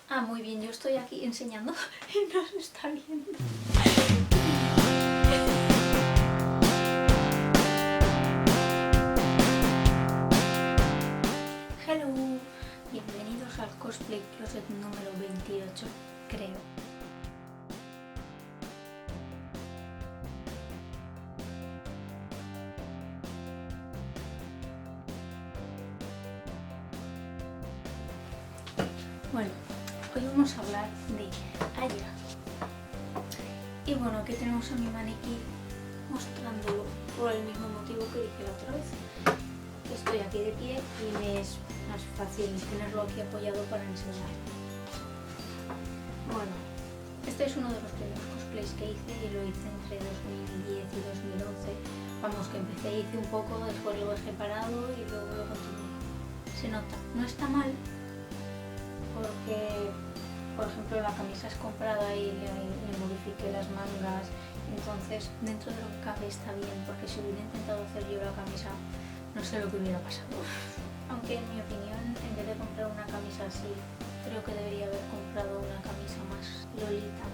Ah, muy bien, yo estoy aquí enseñando y no se está viendo. Hello, bienvenidos al Cosplay Closet número 28, creo. Bueno, hoy vamos a hablar de Aya. Y bueno, aquí tenemos a mi maniquí mostrándolo por el mismo motivo que dije la otra vez. Estoy aquí de pie y me es más fácil tenerlo aquí apoyado para enseñar. Bueno, este es uno de los primeros cosplays que hice y lo hice entre 2010 y 2011. Vamos, que empecé, hice un poco, después lo dejé parado y luego lo continué. Se nota, no está mal porque, por ejemplo, la camisa es comprada y le modifiqué las mangas, entonces dentro de lo que cabe está bien, porque si hubiera intentado hacer yo la camisa, no sé lo que hubiera pasado. Aunque en mi opinión, en vez de comprar una camisa así, creo que debería haber comprado una camisa más lolita.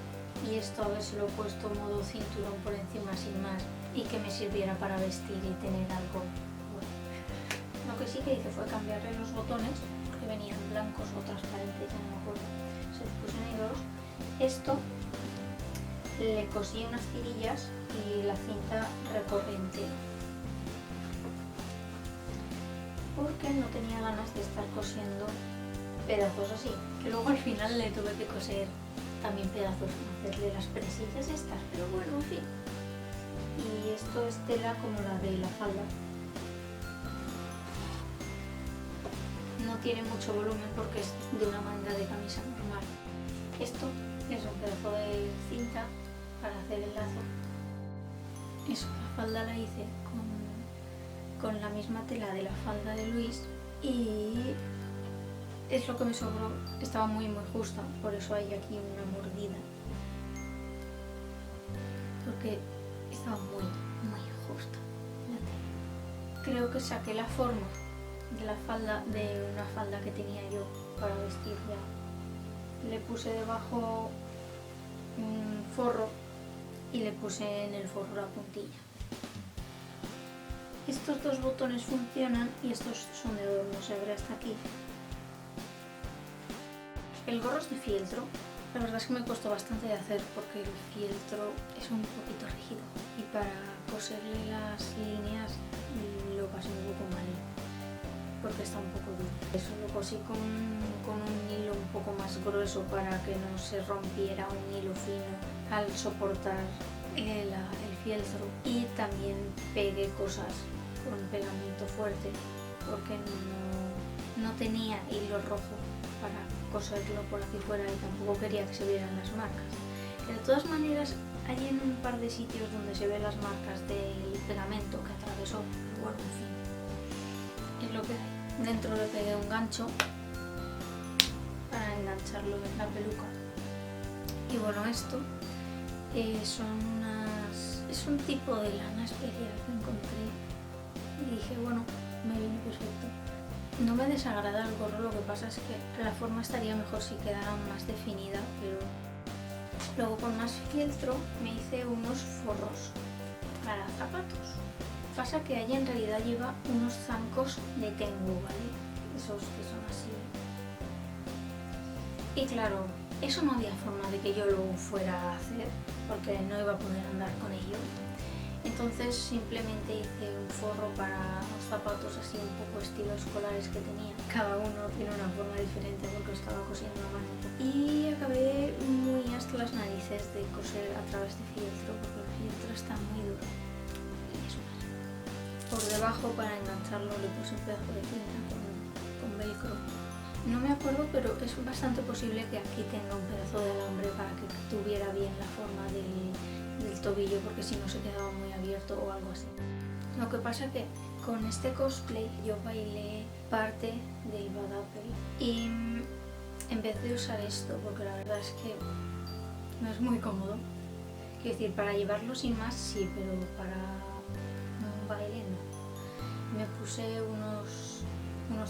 Y esto a ver si lo he puesto modo cinturón por encima sin más y que me sirviera para vestir y tener algo bueno. Lo que sí que hice fue cambiarle los botones, que venían blancos o transparentes, ya no me acuerdo, se los puse negros. Esto le cosí unas tirillas y la cinta recorre entero, porque no tenía ganas de estar cosiendo pedazos así, que luego al final le tuve que coser también pedazos, hacerle las presillas estas, pero bueno, en fin. Y esto es tela como la de la falda. No tiene mucho volumen porque es de una manga de camisa normal. Esto es un pedazo de cinta para hacer el lazo. Eso, la falda la hice con la misma tela de la falda de Luis y es lo que me sobró. Estaba muy justa, por eso hay aquí una mordida, porque estaba muy justa la tela. Creo que saqué la forma de la falda, de una falda que tenía yo para vestir ya. Le puse debajo un forro y le puse en el forro la puntilla. Estos dos botones funcionan y estos son de adorno, se abre hasta aquí. El gorro es de fieltro. La verdad es que me costó bastante de hacer porque el fieltro es un poquito rígido y para coserle las líneas lo pasé un poco mal, porque está un poco duro. Eso lo cosí con un hilo un poco más grueso para que no se rompiera un hilo fino al soportar el fieltro, y también pegué cosas con pegamento fuerte porque no tenía hilo rojo para coserlo por aquí fuera y tampoco quería que se vieran las marcas. De todas maneras, hay en un par de sitios donde se ven las marcas del pegamento que atravesó. Bueno, en fin, es lo que hay. Dentro le pegué un gancho para engancharlo en la peluca. Y bueno, esto es un tipo de lana especial que encontré y dije, bueno, me viene perfecto. No me desagrada el gorro, lo que pasa es que la forma estaría mejor si quedara más definida, pero luego con más fieltro me hice unos forros para zapatos. Pasa que allí en realidad lleva unos zancos de Tengu, ¿vale? Esos que son así. Y claro, eso no había forma de que yo lo fuera a hacer, porque no iba a poder andar con ello. Entonces simplemente hice un forro para los zapatos así un poco estilo escolares que tenía. Cada uno tiene una forma diferente porque estaba cosiendo a mano. Y acabé muy hasta las narices de coser a través de fieltro, porque el fieltro está muy duro. Y es malo. Por debajo, para engancharlo, le puse un pedazo de cinta con velcro. No me acuerdo, pero es bastante posible que aquí tenga un pedazo de alambre para que tuviera bien la forma del tobillo, porque si no se quedaba muy abierto o algo así. Lo que pasa que con este cosplay yo bailé parte del Bad Apple y en vez de usar esto, porque la verdad es que no es muy cómodo, quiero decir, para llevarlo sin más sí, pero para un baile no. Me puse unos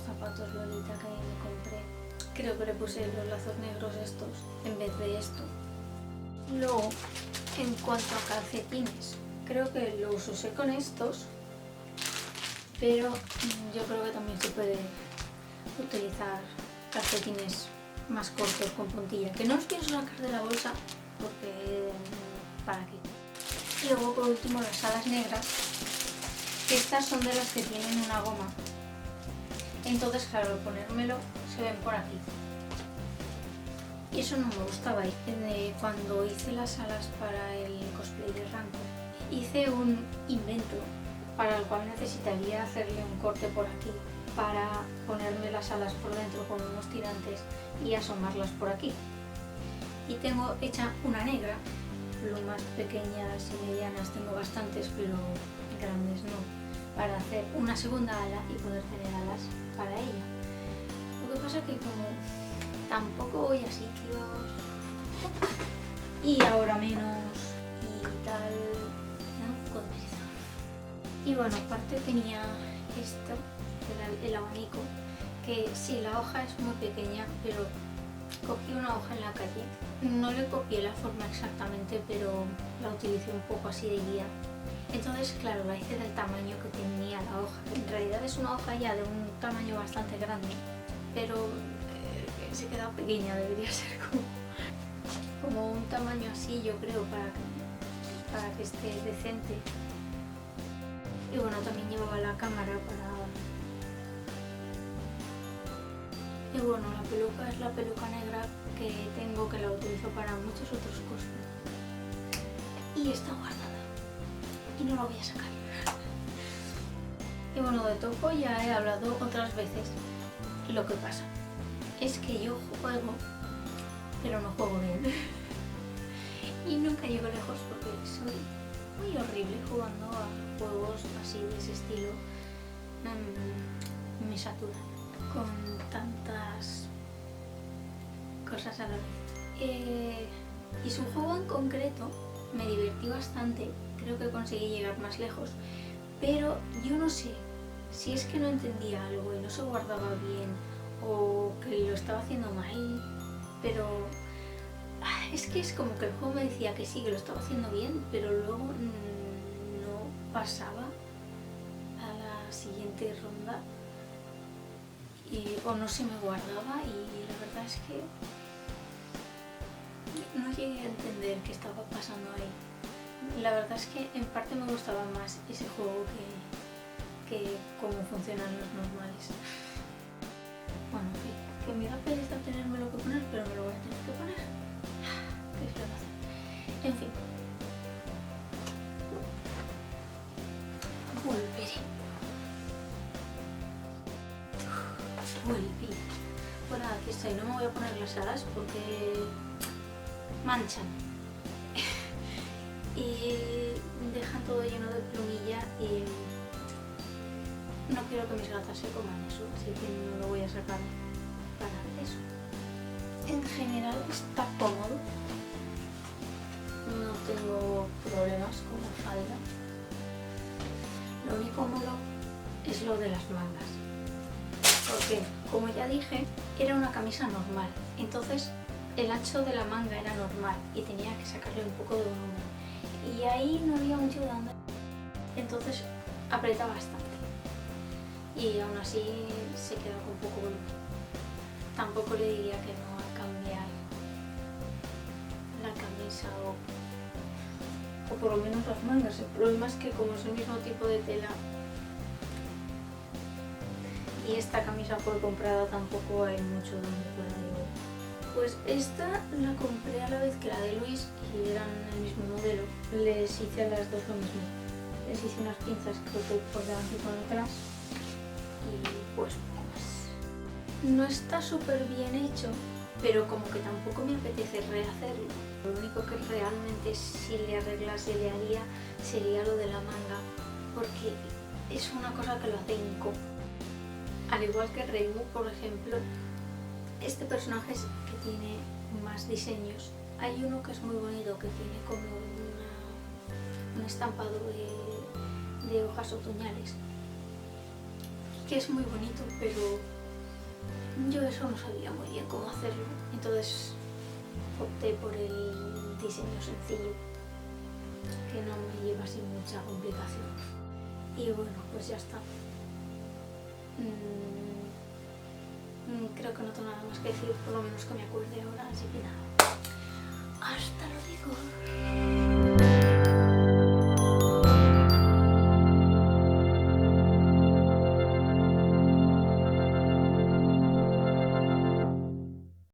zapatos Lolita que me compré creo que le puse los lazos negros estos en vez de esto. Luego, en cuanto a calcetines, creo que los usé con estos, pero yo creo que también se puede utilizar calcetines más cortos con puntilla, que no los pienso sacar de la bolsa porque ¿para qué? Y luego por último las alas negras, estas son de las que tienen una goma, entonces claro, al ponérmelo se ven por aquí y eso no me gustaba. Cuando hice las alas para el cosplay de Rancor, hice un invento para el cual necesitaría hacerle un corte por aquí para ponerme las alas por dentro con unos tirantes y asomarlas por aquí. Y tengo hecha una negra, plumas pequeñas y medianas tengo bastantes, pero grandes no, para hacer una segunda ala y poder tener alas para ella. Lo que pasa es que como tampoco voy a sitios y ahora menos y tal, me da un poco de pereza. Y bueno, aparte tenía esto, el abanico, que sí, la hoja es muy pequeña, pero cogí una hoja en la calle. No le copié la forma exactamente, pero la utilicé un poco así de guía. Entonces, claro, la hice del tamaño que tenía la hoja. En realidad es una hoja ya de un tamaño bastante grande, pero se queda pequeña, debería ser como un tamaño así, yo creo, para que esté decente. Y bueno, también llevaba la cámara para... Y bueno, la peluca es la peluca negra que tengo, que la utilizo para muchos otros cosplays. Y está guardada. Y no la voy a sacar. Y bueno, de Topo ya he hablado otras veces. Lo que pasa es que yo juego, pero no juego bien. Y nunca llego lejos porque soy muy horrible jugando a juegos así de ese estilo. Me satura con tantas cosas a la vez. Y su juego en concreto me divertí bastante, creo que conseguí llegar más lejos, pero yo no sé si es que no entendía algo y no se guardaba bien o que lo estaba haciendo mal, pero es que es como que el juego me decía que sí, que lo estaba haciendo bien, pero luego no pasaba a la siguiente ronda o no se me guardaba y la verdad es que no llegué a entender qué estaba pasando ahí. La verdad es que en parte me gustaba más ese juego que cómo funcionan los normales. Bueno, en fin, que me da pereza tenérmelo que poner, pero me lo voy a tener que poner. ¿Qué es lo que hacer? En fin. Volveré. Volví. Bueno, aquí estoy. No me voy a poner las alas porque manchan. Y dejan todo lleno de plumilla y no quiero que mis gatas se coman eso, así que no lo voy a sacar para eso. En general está cómodo, no tengo problemas con la falda. Lo único malo es lo de las mangas, porque como ya dije, era una camisa normal, entonces el ancho de la manga era normal y tenía que sacarle un poco de volumen. Y ahí no había mucho de andar, entonces aprieta bastante y aún así se queda con poco volumen. Tampoco le diría que no a cambiar la camisa o por lo menos las mangas. El problema es que como es el mismo tipo de tela y esta camisa fue comprada, tampoco hay mucho donde pueda llevar. Pues esta la compré a la vez que la de Luis y eran el mismo modelo. Les hice a las dos lo mismo. Les hice unas pinzas, creo que por delante y por detrás. Y pues poco más. No está súper bien hecho, pero como que tampoco me apetece rehacerlo. Lo único que realmente si le arreglase le haría sería lo de la manga, porque es una cosa que lo hace incómodo. Al igual que Reimu, por ejemplo, este personaje que tiene más diseños. Hay uno que es muy bonito, que tiene como un estampado de hojas otoñales, que es muy bonito, pero yo eso no sabía muy bien cómo hacerlo, entonces opté por el diseño sencillo, que no me lleva así mucha complicación. Y bueno, pues ya está. Creo que no tengo nada más que decir, por lo menos que me acuerde ahora, así que nada. Hasta luego.